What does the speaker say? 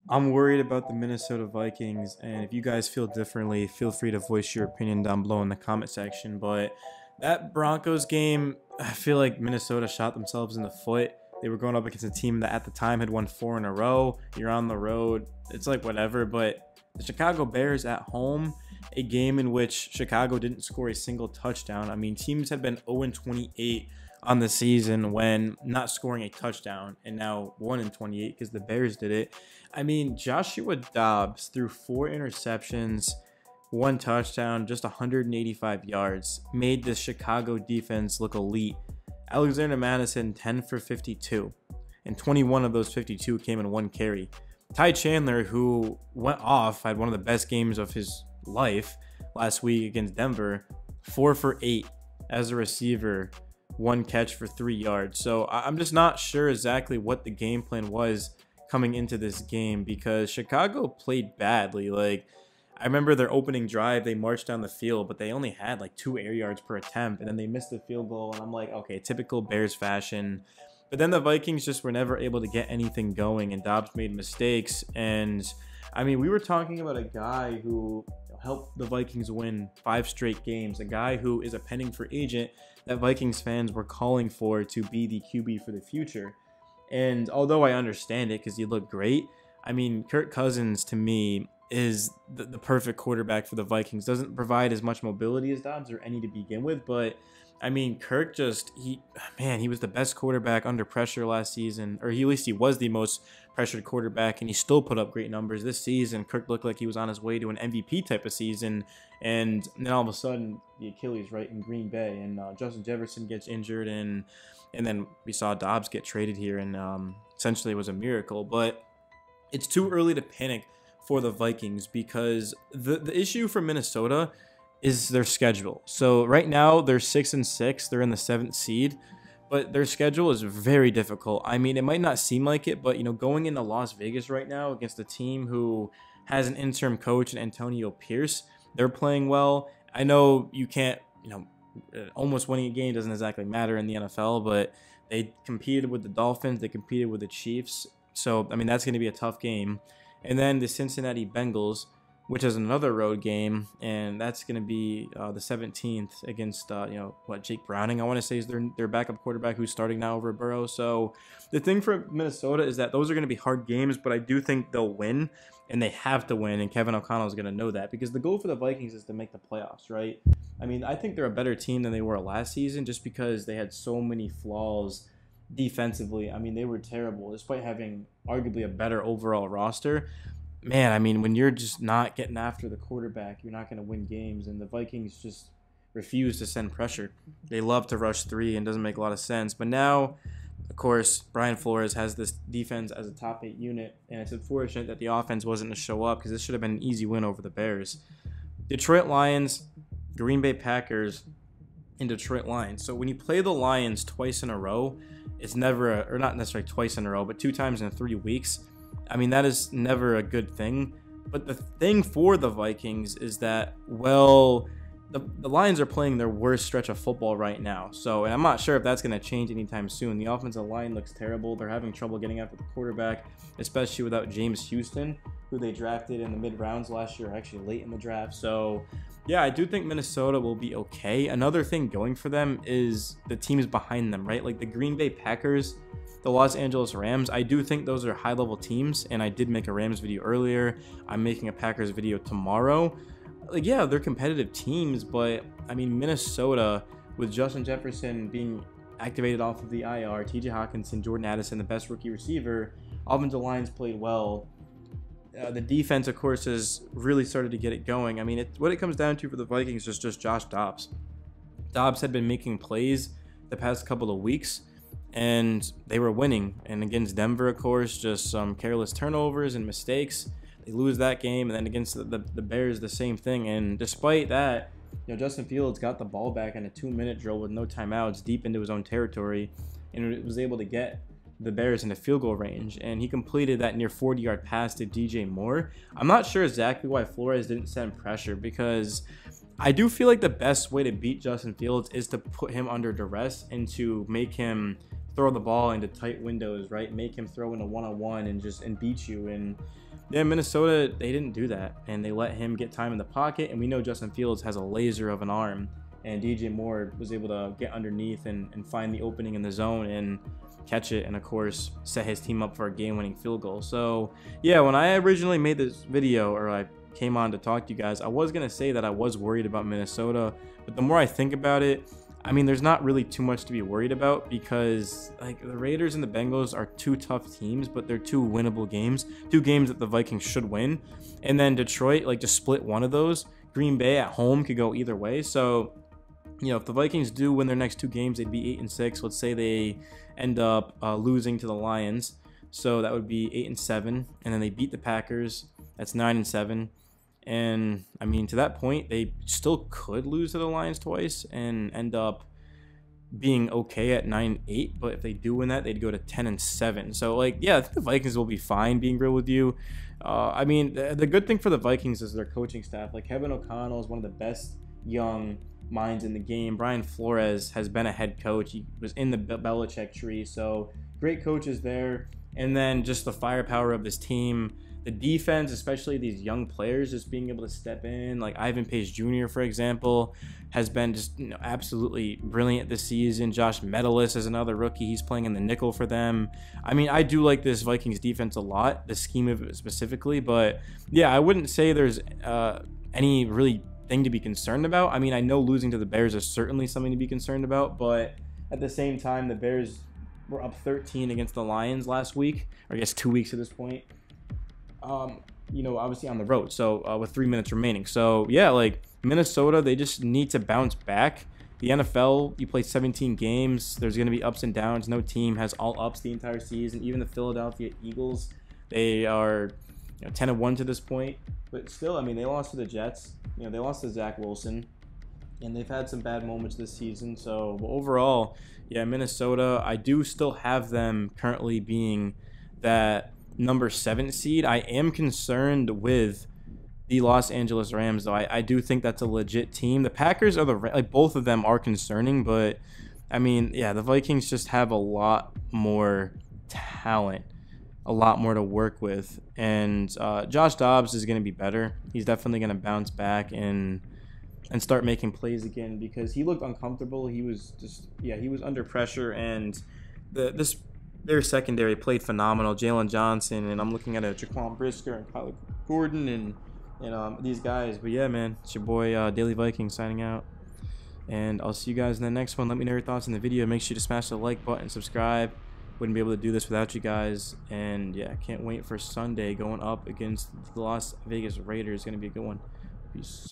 I'm worried about the Minnesota Vikings, and if you guys feel differently, feel free to voice your opinion down below in the comment section. But that Broncos game, I feel like Minnesota shot themselves in the foot. They were going up against a team that at the time had won 4 in a row. You're on the road. It's like whatever, but the Chicago Bears at home, a game in which Chicago didn't score a single touchdown. I mean, teams had been 0-28 on the season when not scoring a touchdown, and now 1-28 because the Bears did it. I mean, Joshua Dobbs threw 4 interceptions, 1 touchdown, just 185 yards, made the Chicago defense look elite. Alexander Madison 10 for 52, and 21 of those 52 came in 1 carry. Ty Chandler, who went off, had one of the best games of his life last week against Denver, 4 for 8 as a receiver, 1 catch for 3 yards. So I'm just not sure exactly what the game plan was coming into this game because Chicago played badly. Like, I remember their opening drive, they marched down the field, but they only had like 2 air yards per attempt, and then they missed the field goal, and I'm like, okay, typical Bears fashion. But then the Vikings just were never able to get anything going, and Dobbs made mistakes. And I mean, we were talking about a guy who helped the Vikings win 5 straight games, a guy who is a pending free agent that Vikings fans were calling for to be the QB for the future. And although I understand it because he looked great, I mean, Kirk Cousins to me is the perfect quarterback for the Vikings. Doesn't provide as much mobility as Dobbs or any to begin with, but I mean, Kirk just, he was the best quarterback under pressure last season, or at least he was the most pressured quarterback, and he still put up great numbers this season. Kirk looked like he was on his way to an MVP type of season, and then all of a sudden, the Achilles right in Green Bay, and Justin Jefferson gets injured, and then we saw Dobbs get traded here, and essentially it was a miracle. But it's too early to panic for the Vikings because the issue for Minnesota is their schedule. So right now they're 6-6. They're in the 7th seed, but their schedule is very difficult. I mean, it might not seem like it, but you know, going into Las Vegas right now against a team who has an interim coach and Antonio Pierce, they're playing well. I know you can't, almost winning a game doesn't exactly matter in the NFL, but they competed with the Dolphins, they competed with the Chiefs. So I mean, that's going to be a tough game. And then the Cincinnati Bengals, which is another road game, and that's going to be the 17th against, Jake Browning, I want to say, is their backup quarterback who's starting now over Burrow. So the thing for Minnesota is that those are going to be hard games, but I do think they'll win, and they have to win, and Kevin O'Connell is going to know that because the goal for the Vikings is to make the playoffs, right? I mean, I think they're a better team than they were last season just because they had so many flaws defensively. I mean, they were terrible despite having arguably a better overall roster. Man, I mean, when you're just not getting after the quarterback, you're not going to win games. And the Vikings just refuse to send pressure. They love to rush 3 and doesn't make a lot of sense. But now, of course, Brian Flores has this defense as a top 8 unit. And it's unfortunate that the offense wasn't to show up because this should have been an easy win over the Bears. Detroit Lions, Green Bay Packers, and Detroit Lions. So when you play the Lions twice in a row, it's never, or not necessarily twice in a row, but 2 times in 3 weeks. I mean, that is never a good thing. But the thing for the Vikings is that, well, the Lions are playing their worst stretch of football right now. So, and I'm not sure if that's going to change anytime soon. The offensive line looks terrible. They're having trouble getting after the quarterback, especially without James Houston, who they drafted in the mid-rounds last year, actually late in the draft. So, yeah, I do think Minnesota will be okay. Another thing going for them is the teams behind them, right? Like the Green Bay Packers, the Los Angeles Rams. I do think those are high-level teams, and I did make a Rams video earlier. I'm making a Packers video tomorrow. Like, yeah, they're competitive teams, but I mean, Minnesota, with Justin Jefferson being activated off of the IR, TJ Hawkinson, Jordan Addison, the best rookie receiver, offensive lines played well. The defense, of course, has really started to get it going. I mean, what it comes down to for the Vikings is just Josh Dobbs. Dobbs had been making plays the past couple of weeks, and they were winning. And against Denver, of course, just some careless turnovers and mistakes. They lose that game, and then against the Bears, the same thing. And despite that, Justin Fields got the ball back in a 2-minute drill with no timeouts deep into his own territory, and was able to get the Bears into field goal range, and he completed that near 40-yard pass to DJ Moore. I'm not sure exactly why Flores didn't send pressure, because I do feel like the best way to beat Justin Fields is to put him under duress and to make him throw the ball into tight windows, right? Make him throw in a one-on-one and beat you. And yeah, Minnesota, they didn't do that, and they let him get time in the pocket. And we know Justin Fields has a laser of an arm, and DJ Moore was able to get underneath and find the opening in the zone and catch it, and of course set his team up for a game-winning field goal. So yeah, when I originally made this video, or I came on to talk to you guys, I was gonna say that I was worried about Minnesota, but the more I think about it, I mean, there's not really too much to be worried about, because like the Raiders and the Bengals are two tough teams, but they're two winnable games, two games that the Vikings should win. And then Detroit, like, just split one of those. Green Bay at home could go either way. So, you know, if the Vikings do win their next two games, they'd be 8-6. Let's say they end up losing to the Lions, so that would be 8-7, and then they beat the Packers. That's 9-7. And I mean, to that point, they still could lose to the Lions twice and end up being okay at 9-8. But if they do win that, they'd go to 10-7. So, like, yeah, I think the Vikings will be fine, being real with you. I mean, the good thing for the Vikings is their coaching staff. Like, Kevin O'Connell is one of the best young minds in the game. Brian Flores has been a head coach. He was in the Belichick tree. So, great coaches there. And then just the firepower of this team. The defense, especially these young players, just being able to step in, like Ivan Pace Jr., for example, has been just, you know, absolutely brilliant this season. Josh Metellus is another rookie. He's playing in the nickel for them. I mean, I do like this Vikings defense a lot, the scheme of it specifically, but yeah, I wouldn't say there's any really thing to be concerned about. I mean, I know losing to the Bears is certainly something to be concerned about, but at the same time, the Bears were up 13 against the Lions last week, or I guess 2 weeks at this point. You know, obviously on the road, so with 3 minutes remaining. So yeah, like Minnesota, they just need to bounce back. The NFL, you play 17 games, there's going to be ups and downs. No team has all ups the entire season. Even the Philadelphia Eagles, they are, you know, 10-1 to this point, but still, I mean, they lost to the Jets. You know, they lost to Zach Wilson, and they've had some bad moments this season. So overall, yeah, Minnesota, I do still have them currently being that number 7 seed. I am concerned with the Los Angeles Rams, though. I do think that's a legit team. The Packers are like, both of them are concerning, but I mean, yeah, the Vikings just have a lot more talent, a lot more to work with, and Josh Dobbs is going to be better. He's definitely going to bounce back and start making plays again, because he looked uncomfortable. He was just, yeah, he was under pressure, and their secondary played phenomenal. Jalen Johnson, and I'm looking at Jaquan Brisker and Kyler Gordon and these guys. But yeah, man, it's your boy Daily Viking signing out, and I'll see you guys in the next one. Let me know your thoughts in the video. Make sure to smash the like button, subscribe. Wouldn't be able to do this without you guys. And yeah, can't wait for Sunday going up against the Las Vegas Raiders. It's gonna be a good one. Peace.